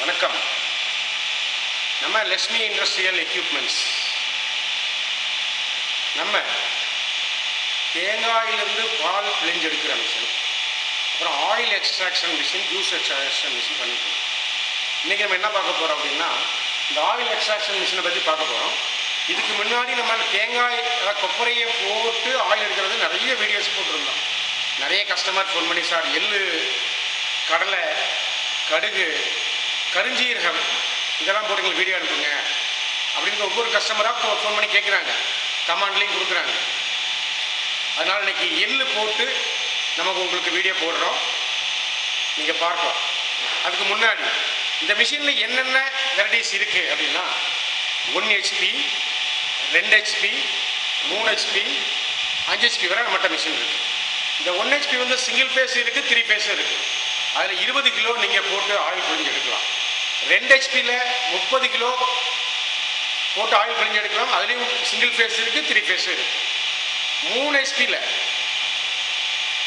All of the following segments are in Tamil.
வணக்கம். நம்ம லட்சுமி இண்டஸ்ட்ரியல் எக்யூப்மெண்ட்ஸ் நம்ம தேங்காயிலிருந்து பால் பிழிஞ்செடுக்கிற மிஷின், அப்புறம் oil extraction machine, juice extraction machine பண்ணிட்டு இன்றைக்கி நம்ம என்ன பார்க்க போகிறோம் அப்படின்னா, இந்த ஆயில் எக்ஸ்ட்ராக்ஷன் மிஷினை பற்றி பார்க்க போகிறோம். இதுக்கு முன்னாடி நம்ம தேங்காய் கொப்பரையை போட்டு ஆயில் எடுக்கிறது நிறைய வீடியோஸ் போட்டிருந்தோம். நிறைய கஸ்டமர் ஃபோன் பண்ணி, சார் எள்ளு, கடலை, கடுகு, கருஞ்சீரகம் இதெல்லாம் போட்டு எங்களுக்கு வீடியோ அனுப்புங்க அப்படின்னு ஒவ்வொரு கஸ்டமராக ஃபோன் பண்ணி கேட்குறாங்க, கமாண்ட்லேயும் கொடுக்குறாங்க. அதனால் இன்றைக்கி எள்ளு போட்டு நமக்கு உங்களுக்கு வீடியோ போடுறோம், நீங்கள் பார்க்கலாம். அதுக்கு முன்னாடி இந்த மிஷினில் என்னென்ன வெரைட்டிஸ் இருக்குது அப்படின்னா 1 HP, 2 HP, 3 HP, 5 HP வரை நம்மகிட்ட மிஷின் இருக்குது. இந்த 1 HP வந்து சிங்கிள் ஃபேஸ் இருக்குது, 3 ஃபேஸும் இருக்குது. அதில் 20 கிலோ நீங்கள் போட்டு ஆயில் பிழிஞ்சு எடுக்கலாம். 2 HPயில் 30 கிலோ போட்டு ஆயில் பிழிஞ்சு எடுக்கலாம். அதுலேயும் சிங்கிள் ஃபேஸ் இருக்குது, 3 ஃபேஸும் இருக்குது. 3 HPயில்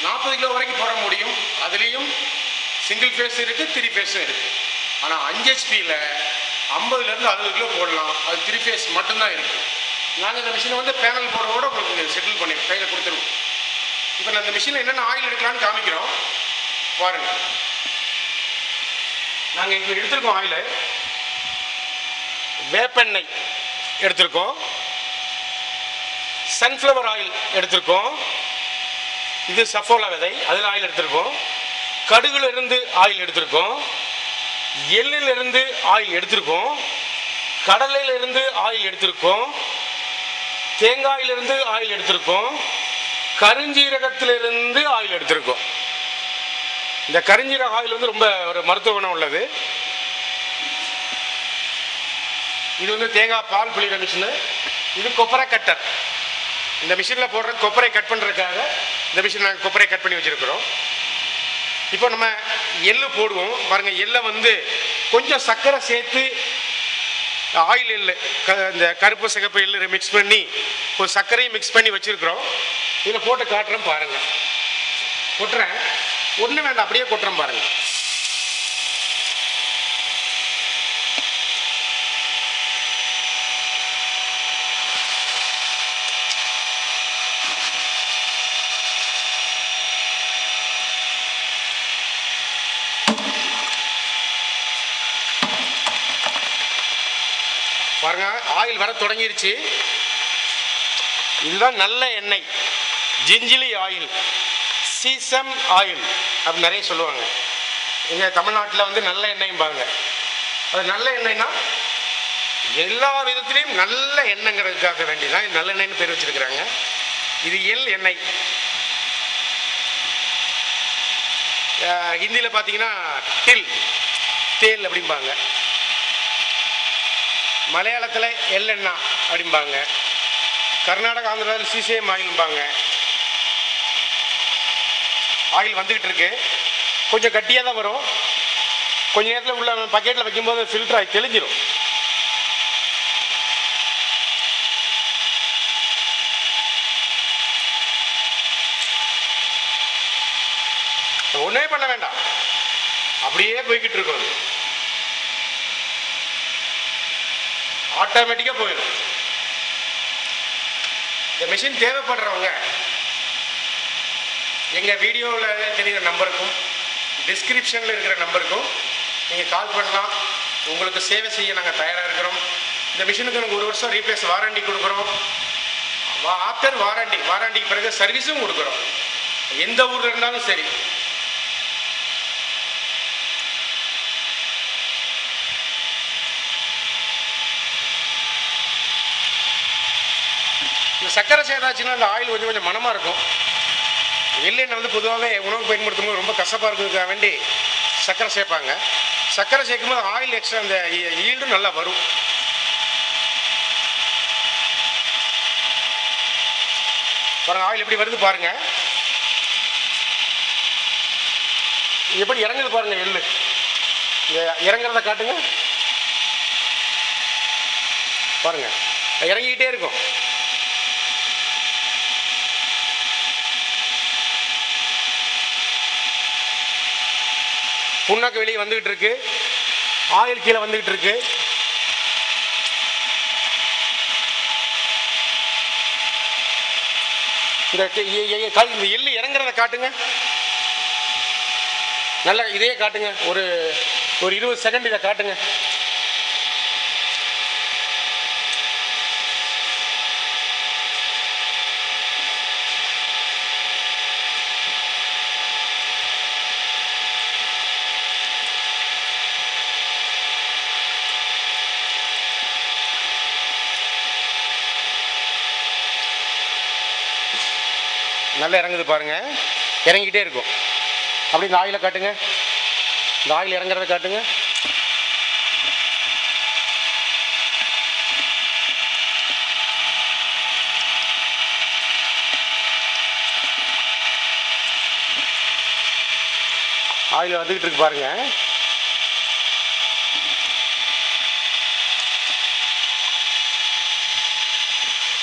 40 கிலோ வரைக்கும் போட முடியும். அதுலேயும் சிங்கிள் ஃபேஸ் இருக்குது, 3 ஃபேஸும் இருக்குது. ஆனால் 5 HPயில் 50லேருந்து 60 கிலோ போடலாம். அது 3 ஃபேஸ் மட்டும்தான் இருக்குது. நாங்கள் இந்த மிஷினை வந்து பேனல் போடுறதோட உங்களுக்கு செட்டில் பண்ணி கையில் கொடுத்துருவோம். இப்போ நான் இந்த மிஷினில் என்னென்ன ஆயில் எடுக்கலான்னு காமிக்கிறோம், பாருங்கள். நாங்கள் இப்போ எடுத்துருக்கோம் ஆயில், வேப்பெண்ணெய் எடுத்திருக்கோம், சன்ஃப்ளவர் ஆயில் எடுத்திருக்கோம், இது சஃபோலா விதை, அதில் ஆயில் எடுத்திருக்கோம், கடுகுலேருந்து ஆயில் எடுத்திருக்கோம், எள்ளிலிருந்து ஆயில் எடுத்திருக்கோம், கடலையிலிருந்து ஆயில் எடுத்திருக்கோம், தேங்காயிலிருந்து ஆயில் எடுத்திருக்கோம், கருஞ்சீரகத்திலிருந்து ஆயில் எடுத்திருக்கோம். இந்த கருஞ்சீரக ஆயில் வந்து ரொம்ப ஒரு மருத்துவ குணம் உள்ளது. இது வந்து தேங்காய் பால் புளிகிற மிஷினு. இது கொப்பரை கட்டர். இந்த மிஷினில் போடுற கொப்பரை கட் பண்ணுறதுக்காக இந்த மிஷின் நாங்கள் கொப்பரை கட் பண்ணி வச்சுருக்கிறோம். இப்போ நம்ம எள்ளு போடுவோம் பாருங்கள். எள்ளை வந்து கொஞ்சம் சர்க்கரை சேர்த்து ஆயில் எள்ளு, இந்த கருப்பு சிகப்பு எள்ளு மிக்ஸ் பண்ணி ஒரு சர்க்கரையும் மிக்ஸ் பண்ணி வச்சுருக்கிறோம். இதில் போட்டு காட்டுறேன் பாருங்கள். கொட்டுறேன், ஒன்றும் வேண்டாம், அப்படியே கொட்டுறேன் பாருங்கள். பாருங்க, ஆயில் வர தொடங்கிருச்சு. இதுதான் நல்ல எண்ணெய், ஜிஞ்சிலி ஆயில், சீசம் ஆயில் அப்படின்னு நிறைய சொல்லுவாங்க. இங்கே தமிழ்நாட்டில் வந்து நல்ல எண்ணெய்பாங்க. அது நல்ல எண்ணெய்னா எல்லா விதத்துலேயும் நல்ல எண்ணெய்ங்கிறதுக்காக வேண்டி தான் இது நல்ல எண்ணெய்னு பேர் வச்சுருக்கிறாங்க. இது எள் எண்ணெய். ஹிந்தியில் பார்த்தீங்கன்னா தேல் அப்படிம்பாங்க. மலையாளத்தில் எள்ளெண்ணா அப்படிம்பாங்க. கர்நாடகா, ஆந்திராவில் சிசிஎம் ஆயில்பாங்க. ஆயில் வந்துக்கிட்டு இருக்கு. கொஞ்சம் கட்டியாக தான் வரும். கொஞ்சம் நேரத்தில் உள்ள பக்கெட்டில் வைக்கும்போது ஃபில்டர் ஆகி தெளிஞ்சிடும். ஒன்றே பண்ண வேண்டாம், அப்படியே போய்கிட்டு இருக்கும். அது ஆட்டோமேட்டிக்காக போயிடும். இந்த மிஷின் தேவைப்படுறவங்க எங்கள் வீடியோவில் தெரிகிற நம்பருக்கும் டிஸ்கிரிப்ஷனில் இருக்கிற நம்பருக்கும் நீங்கள் கால் பண்ணலாம். உங்களுக்கு சேவை செய்ய நாங்கள் தயாராக இருக்கிறோம். இந்த மிஷினுக்கு நாங்கள் 1 வருஷம் ரீப்ளேஸ் வாரண்டி கொடுக்குறோம். ஆஃப்டர் வாரண்டிக்கு பிறகு சர்வீஸும் கொடுக்குறோம். எந்த ஊரில் இருந்தாலும் சரி. இந்த சர்க்கரை சேதாச்சுன்னா அந்த ஆயில் கொஞ்சம் மனமாக இருக்கும். எள்ளெண்ணெய் வந்து பொதுவாகவே உணவு பயன்படுத்தும் போது ரொம்ப கசப்பாக இருக்கிறதுக்காக வேண்டி சர்க்கரை சேர்ப்பாங்க. சர்க்கரை சேர்க்கும்போது ஆயில் எக்ஸ்ட்ரா அந்த ஈல்டும் நல்லா வரும். பாருங்கள், ஆயில் எப்படி வருது பாருங்கள், எப்படி இறங்குது பாருங்கள். எள்ளு இந்த இறங்குறத காட்டுங்க பாருங்கள், இறங்கிக்கிட்டே இருக்கும். புண்ணாக்கு வெளியே வந்துகிட்டு இருக்கு. ஆயில் கீழே வந்துகிட்டு இருக்கு. இந்த எள்ளு இறங்குறத காட்டுங்க. நல்லா இதே காட்டுங்க. ஒரு 20 செகண்ட் இதை காட்டுங்க. நல்லா இறங்குது பாருங்க, இறங்கிட்டே இருக்கும். அப்படி இந்த ஆயிலை காட்டுங்க. இந்த ஆயில் இறங்குறத காட்டுங்க. ஆயில் வந்துக்கிட்டு இருக்கு பாருங்க.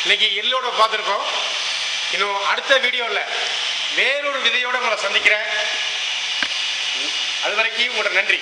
இன்னைக்கு எள்ளோட பார்த்துருக்கோம். இன்னும் அடுத்த வீடியோவில் வேறொரு விதையோடு உங்களை சந்திக்கிறேன். அது வரைக்கும் உங்களோட நன்றி.